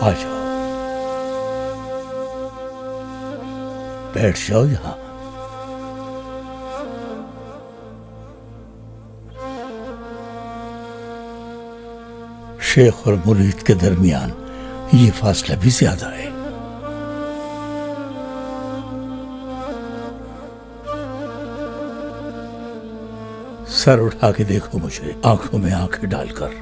آ جاؤ، بیٹھ جاؤ یہاں۔ شیخ اور مرید کے درمیان یہ فاصلہ بھی زیادہ ہے۔ سر اٹھا کے دیکھو مجھے، آنکھوں میں آنکھیں ڈال کر۔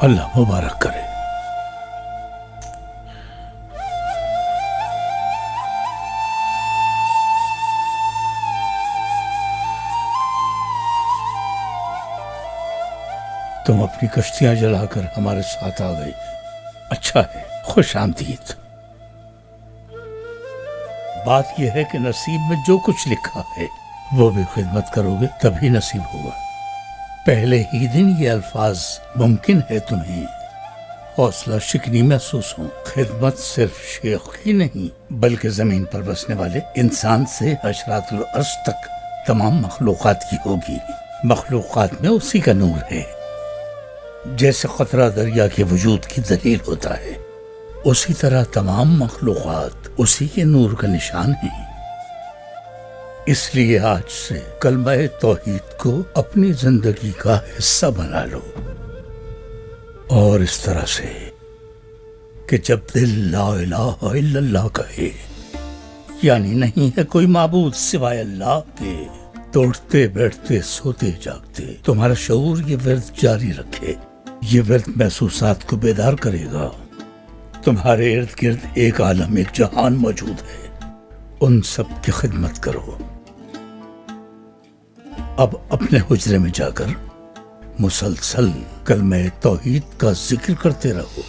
اللہ مبارک کرے۔ تم اپنی کشتیاں جلا کر ہمارے ساتھ آ گئی، اچھا ہے، خوش آمدید۔ بات یہ ہے کہ نصیب میں جو کچھ لکھا ہے وہ بھی خدمت کرو گے تبھی نصیب ہوگا۔ پہلے ہی دن یہ الفاظ ممکن ہے تمہیں حوصلہ شکنی محسوس ہوں۔ خدمت صرف شیخ کی نہیں بلکہ زمین پر بسنے والے انسان سے حشرات الارض تک تمام مخلوقات کی ہوگی۔ مخلوقات میں اسی کا نور ہے، جیسے قطرہ دریا کے وجود کی دلیل ہوتا ہے، اسی طرح تمام مخلوقات اسی کے نور کا نشان ہیں۔ اس لیے آج سے کلمہ توحید کو اپنی زندگی کا حصہ بنا لو، اور اس طرح سے کہ جب دل لا الہ الا اللہ کہے، یعنی نہیں ہے کوئی معبود سوائے اللہ کے، توڑتے بیٹھتے سوتے جاگتے تمہارا شعور یہ ورد جاری رکھے۔ یہ ورد محسوسات کو بیدار کرے گا۔ تمہارے ارد گرد ایک عالم، ایک جہان موجود ہے، ان سب کی خدمت کرو۔ اب اپنے حجرے میں جا کر مسلسل کلمہ توحید کا ذکر کرتے رہو۔